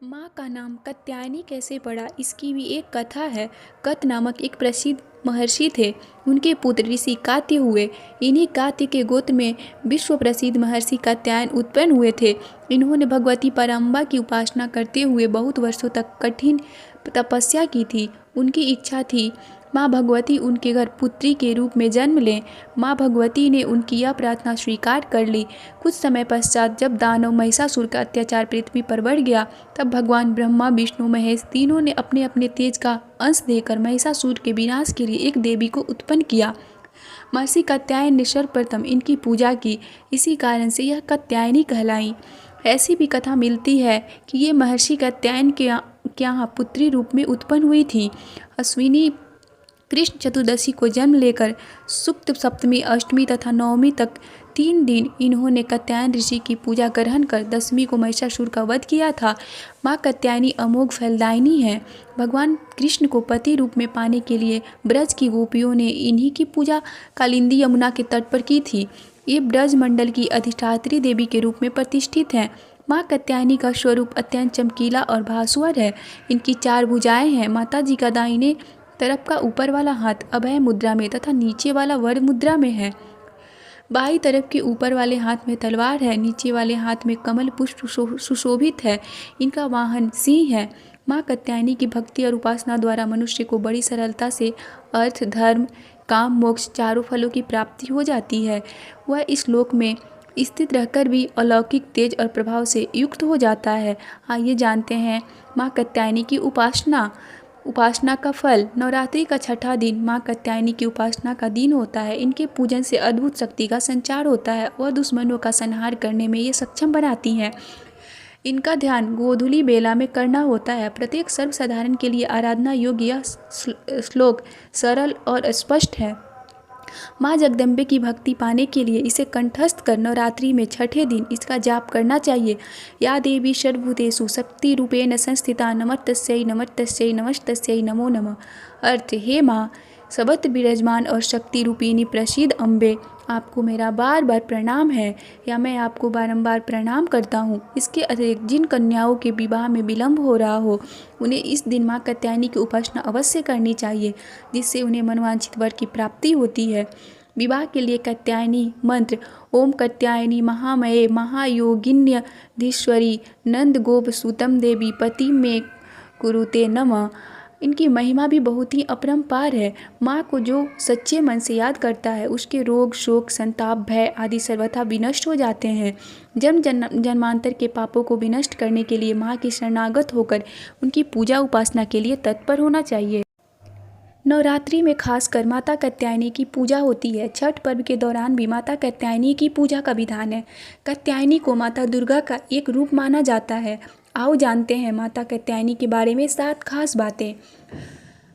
माँ का नाम कात्यायनी कैसे पड़ा, इसकी भी एक कथा है। कत नामक एक प्रसिद्ध महर्षि थे। उनके पुत्र ऋषि कात्य हुए। इन्हीं कात्य के गोत्र में विश्व प्रसिद्ध महर्षि कात्यायन उत्पन्न हुए थे। इन्होंने भगवती पराम्बा की उपासना करते हुए बहुत वर्षों तक कठिन तपस्या की थी। उनकी इच्छा थी माँ भगवती उनके घर पुत्री के रूप में जन्म लें। माँ भगवती ने उनकी यह प्रार्थना स्वीकार कर ली। कुछ समय पश्चात जब दानव महिषासुर का अत्याचार पृथ्वी पर बढ़ गया, तब भगवान ब्रह्मा विष्णु महेश तीनों ने अपने अपने तेज का अंश देकर महिषासुर के विनाश के लिए एक देवी को उत्पन्न किया। महर्षि कात्यायन ने सर्वप्रथम इनकी पूजा की। इसी कारण से यह कात्यायनी कहलाई। ऐसी भी कथा मिलती है कि ये महर्षि कात्यायन के यहाँ पुत्री रूप में उत्पन्न हुई थी। अश्विनी कृष्ण चतुर्दशी को जन्म लेकर शुक्ल सप्तमी, अष्टमी तथा नवमी तक 3 दिन इन्होंने कात्यायन ऋषि की पूजा ग्रहण कर दशमी को महिषासुर का वध किया था। माँ कात्यायनी अमोघ फलदायिनी है। भगवान कृष्ण को पति रूप में पाने के लिए ब्रज की गोपियों ने इन्हीं की पूजा कालिंदी यमुना के तट पर की थी। ये ब्रज मंडल की अधिष्ठात्री देवी के रूप में प्रतिष्ठित हैं। माँ कात्यायनी का स्वरूप अत्यंत चमकीला और भास्वर है। इनकी 4 भुजाएं हैं। माता जी का दाहिने तरफ का ऊपर वाला हाथ अभय मुद्रा में तथा नीचे वाला वर मुद्रा में है। बाई तरफ के ऊपर वाले हाथ में तलवार है, नीचे वाले हाथ में कमल पुष्प सुशोभित है। इनका वाहन सिंह है। माँ कात्यायनी की भक्ति और उपासना द्वारा मनुष्य को बड़ी सरलता से अर्थ, धर्म, काम, मोक्ष चारों फलों की प्राप्ति हो जाती है। वह इस लोक में स्थित रहकर भी अलौकिक तेज और प्रभाव से युक्त हो जाता है। आइए जानते हैं माँ कात्यायनी की उपासना का फल। नवरात्रि का छठा दिन माँ कात्यायनी की उपासना का दिन होता है। इनके पूजन से अद्भुत शक्ति का संचार होता है और दुश्मनों का संहार करने में ये सक्षम बनाती हैं। इनका ध्यान गोधूली बेला में करना होता है। प्रत्येक सर्वसाधारण के लिए आराधना योग्य यह श्लोक सरल और स्पष्ट है। माँ जगदम्बे की भक्ति पाने के लिए इसे कंठस्थ कर नवरात्रि में छठे दिन इसका जाप करना चाहिए। या देवी सर्वभूतेषु शक्ति रूपेण संस्थिता नमस्तस्यै नमस्तस्यै नमस्तस्यै नमो नमः। अर्थ, हे माँ सबत्र विराजमान और शक्ति रूपिणी प्रसिद्ध अम्बे, आपको मेरा बार बार प्रणाम है या मैं आपको बारंबार प्रणाम करता हूँ। इसके अतिरिक्त जिन कन्याओं के विवाह में विलंब हो रहा हो, उन्हें इस दिन माँ कात्यायनी की उपासना अवश्य करनी चाहिए, जिससे उन्हें मनवांछित वर की प्राप्ति होती है। विवाह के लिए कात्यायनी मंत्र ओम कात्यायनी महामये महायोगिन्यधीश्वरी नंद गोप सुतम देवी पति में कुरुते नमः। इनकी महिमा भी बहुत ही अपरंपार है। माँ को जो सच्चे मन से याद करता है, उसके रोग, शोक, संताप, भय आदि सर्वथा विनष्ट हो जाते हैं। जन्मांतर के पापों को विनष्ट करने के लिए माँ की शरणागत होकर उनकी पूजा उपासना के लिए तत्पर होना चाहिए। नवरात्रि में खासकर माता कात्यायनी की पूजा होती है। छठ पर्व के दौरान भी माता कात्यायनी की पूजा का विधान है। कात्यायनी को माता दुर्गा का एक रूप माना जाता है। आओ जानते हैं माता कात्यायनी के बारे में 7 खास बातें।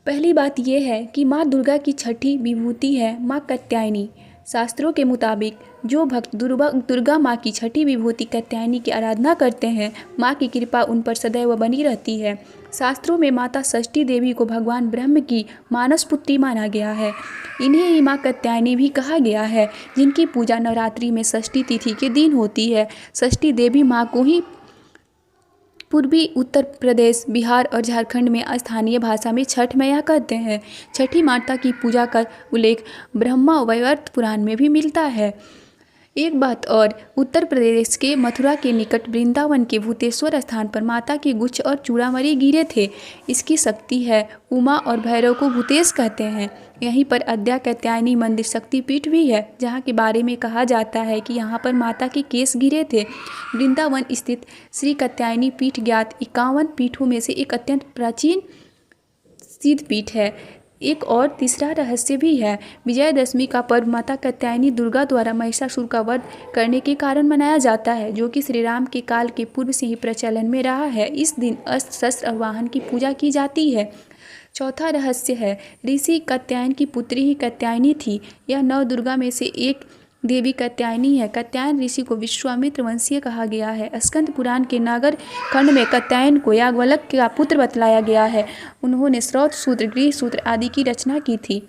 पहली बात यह है कि माँ दुर्गा की छठी विभूति है माँ कात्यायनी। शास्त्रों के मुताबिक जो भक्त दुर्गा माँ की छठी विभूति कात्यायनी की आराधना करते हैं, माँ की कृपा उन पर सदैव बनी रहती है। शास्त्रों में माता षष्ठी देवी को भगवान ब्रह्म की मानस पुत्री माना गया है। इन्हें ही माँ कात्यायनी भी कहा गया है, जिनकी पूजा नवरात्रि में षष्ठी तिथि के दिन होती है। षष्ठी देवी माँ को ही पूर्वी उत्तर प्रदेश, बिहार और झारखंड में स्थानीय भाषा में छठ मैया कहते हैं। छठी माता की पूजा का उल्लेख ब्रह्मा वैवर्त पुराण में भी मिलता है। एक बात और, उत्तर प्रदेश के मथुरा के निकट वृंदावन के भूतेश्वर स्थान पर माता के गुच्छ और चूड़ामणि गिरे थे। इसकी शक्ति है उमा और भैरव को भूतेश कहते हैं। यहीं पर अद्या कात्यायनी मंदिर शक्तिपीठ भी है, जहाँ के बारे में कहा जाता है कि यहाँ पर माता के केस गिरे थे। वृंदावन स्थित श्री कात्यायनी पीठ ज्ञात 51 पीठों में से एक अत्यंत प्राचीन सिद्ध पीठ है। एक और तीसरा रहस्य भी है। विजयदशमी का पर्व माता कात्यायनी दुर्गा द्वारा महिषासुर का वध करने के कारण मनाया जाता है, जो कि श्री राम के काल के पूर्व से ही प्रचलन में रहा है। इस दिन अस्त्र शस्त्र और वाहन की पूजा की जाती है। चौथा रहस्य है, ऋषि कात्यायन की पुत्री ही कात्यायनी थी। यह 9 दुर्गा में से एक देवी कात्यायनी है। कात्यायन ऋषि को विश्वामित्र वंशीय कहा गया है। स्कंद पुराण के नागर खंड में कात्यायन को याज्ञवल्क्य का पुत्र बतलाया गया है। उन्होंने स्रोत सूत्र, गृह सूत्र आदि की रचना की थी।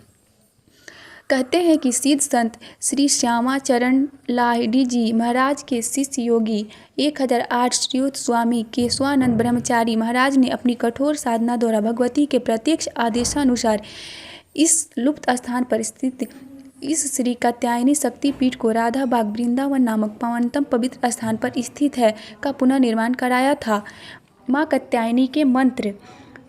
कहते हैं कि सिद्ध संत श्री श्यामाचरण लाहिड़ी जी महाराज के शिष्य योगी 1008 श्रीयुत स्वामी केशवानंद ब्रह्मचारी महाराज ने अपनी कठोर साधना द्वारा भगवती के प्रत्यक्ष आदेशानुसार इस लुप्त स्थान पर स्थित इस श्री कात्यायनी शक्तिपीठ को राधा बाग वृंदावन नामक पावनतम पवित्र स्थान पर स्थित है का पुनर्निर्माण कराया था। माँ कात्यायनी के मंत्र।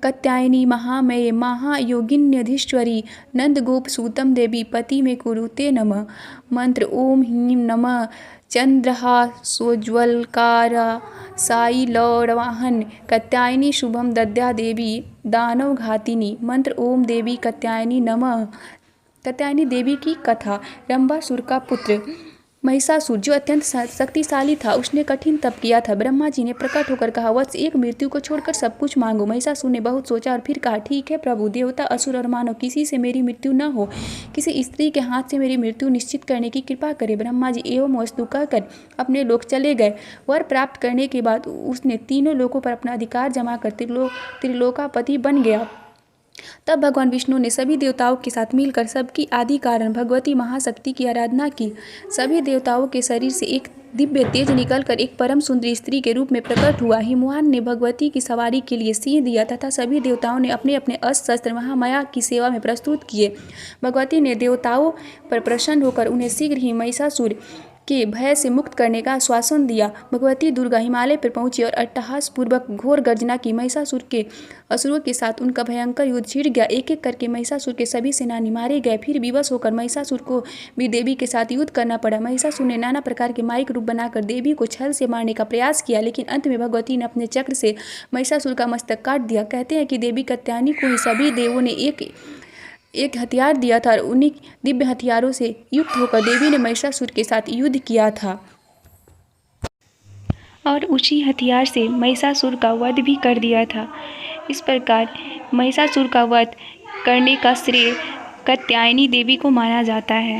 कात्यायनी महामये महायोगिन्यधीश्वरी नंदगोप सूतम देवी पति में कुरुते नमः। मंत्र ओम ह्रीं नमः चंद्रहा सोज्वलकारा साई लौरवाहन कात्यायनी शुभम दद्या देवी दानव घातिनी। मंत्र ओम देवी कात्यायनी नमः। कात्यायनी देवी की कथा। रंभासुर का पुत्र महिषासुर जो अत्यंत शक्तिशाली था, उसने कठिन तप किया था। ब्रह्मा जी ने प्रकट होकर कहा, वत्स एक मृत्यु को छोड़कर सब कुछ मांगो। महिषासुर ने बहुत सोचा और फिर कहा, ठीक है प्रभु, देवता असुर और मानव किसी से मेरी मृत्यु न हो, किसी स्त्री के हाथ से मेरी मृत्यु निश्चित करने की कृपा करे। ब्रह्मा जी एवं वस्तु कहकर अपने लोक चले गए। वर प्राप्त करने के बाद उसने तीनों लोकों पर अपना अधिकार जमा कर त्रिलोकापति बन गया। तब भगवान विष्णु ने सभी देवताओं के साथ मिलकर सबकी आदि कारण भगवती महाशक्ति की आराधना की। सभी देवताओं के शरीर से एक दिव्य तेज निकलकर एक परम सुंदरी स्त्री के रूप में प्रकट हुआ। हिमवान ने भगवती की सवारी के लिए सिंह दिया तथा सभी देवताओं ने अपने अपने अस्त्र शस्त्र महामाया की सेवा में प्रस्तुत किए। भगवती ने देवताओं पर प्रसन्न होकर उन्हें शीघ्र ही महिषासुर के भय से मुक्त करने का आश्वासन दिया। भगवती दुर्गा हिमालय पर पहुंची और अट्टहास पूर्वक घोर गर्जना की। महिषासुर के असुरों के साथ उनका भयंकर युद्ध छिड़ गया। एक एक करके महिषासुर के सभी सेनानी मारे गए। फिर विवश होकर महिषासुर को भी देवी के साथ युद्ध करना पड़ा। महिषासुर ने नाना प्रकार के माइक रूप बनाकर देवी को छल से मारने का प्रयास किया, लेकिन अंत में भगवती ने अपने चक्र से महिषासुर का मस्तक काट दिया। कहते हैं कि देवी कात्यायनी को ही सभी देवों ने एक हथियार दिया था और उन्हीं दिव्य हथियारों से युक्त होकर देवी ने महिषासुर के साथ युद्ध किया था और उसी हथियार से महिषासुर का वध भी कर दिया था। इस प्रकार महिषासुर का वध करने का श्रेय कात्यायनी देवी को माना जाता है।